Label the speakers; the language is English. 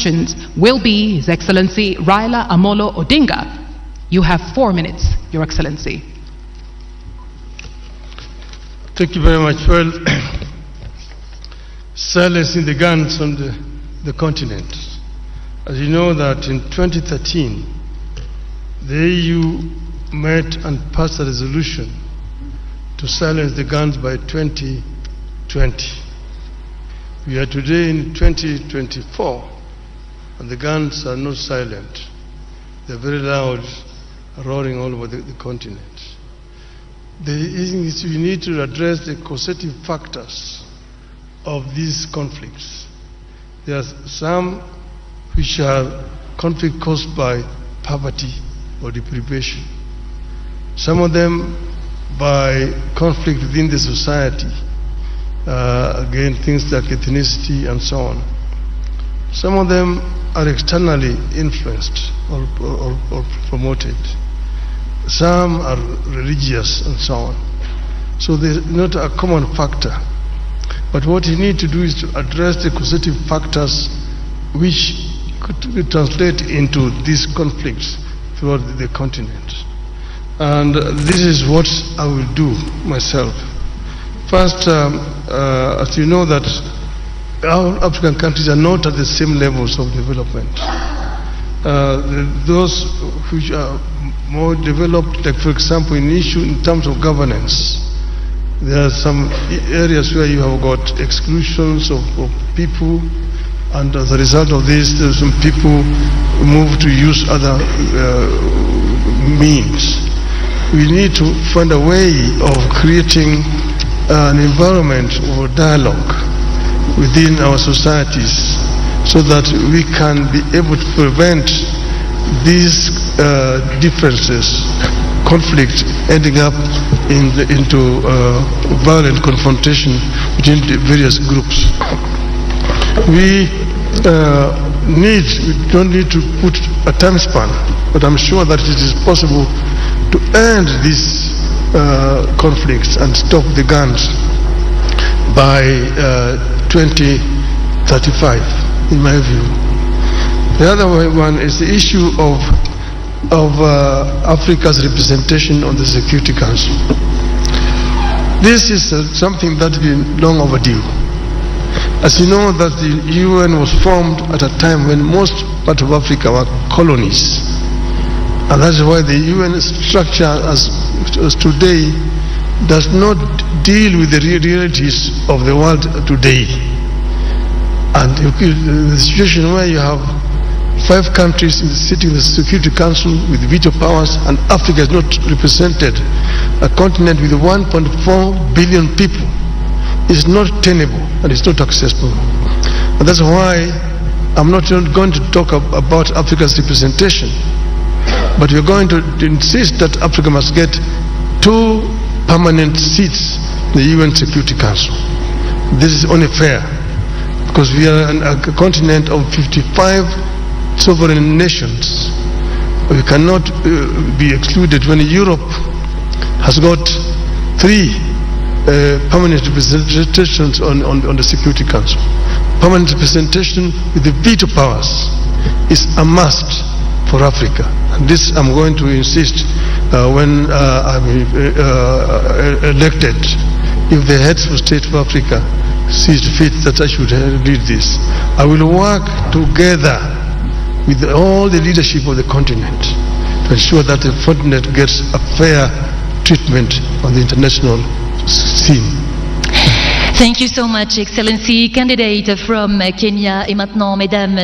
Speaker 1: questions will be His Excellency Raila Odinga. You have 4 minutes, Your Excellency.
Speaker 2: Thank you very much. Well, silencing the guns on the continent. As you know that in 2013, the EU met and passed a resolution to silence the guns by 2020. We are today in 2024, and the guns are not silent. They're very loud, roaring all over the continent. The issue is we need to address the causative factors of these conflicts. There are some which are conflict caused by poverty or deprivation. Some of them by conflict within the society, again things like ethnicity and so on. Some of them are externally influenced or promoted. Some are religious and so on. So there's not a common factor. But what you need to do is to address the causative factors which could translate into these conflicts throughout the continent. And this is what I will do myself. First, as you know that our African countries are not at the same levels of development. Those which are more developed, like for example in terms of governance, there are some areas where you have got exclusions of people, and as a result of this, some people move to use other means. We need to find a way of creating an environment of dialogue within our societies so that we can be able to prevent these differences, conflict ending up into violent confrontation between the various groups. We don't need to put a time span, but I'm sure that it is possible to end these conflicts and stop the guns by 2035, in my view. The other one is the issue of Africa's representation on the Security Council. This is something that's been long overdue. As you know that the UN was formed at a time when most parts of Africa were colonies. And that's why the UN structure as today does not deal with the realities of the world today. And the situation where you have 5 countries sitting in the Security Council with veto powers and Africa is not represented, a continent with 1.4 billion people, is not tenable and it's not accessible. And that's why I'm not going to talk about Africa's representation, but we're going to insist that Africa must get 2 permanent seats in the UN Security Council. This is only fair because we are a continent of 55 sovereign nations. We cannot be excluded when Europe has got 3 permanent representations on the Security Council. Permanent representation with the veto powers is a must for Africa. And this I'm going to insist when I'm elected. If the heads of state of Africa sees fit that I should lead this, I will work together with all the leadership of the continent to ensure that the continent gets a fair treatment on the international scene.
Speaker 3: Thank you so much, Excellency. Candidate from Kenya. Et maintenant, mesdames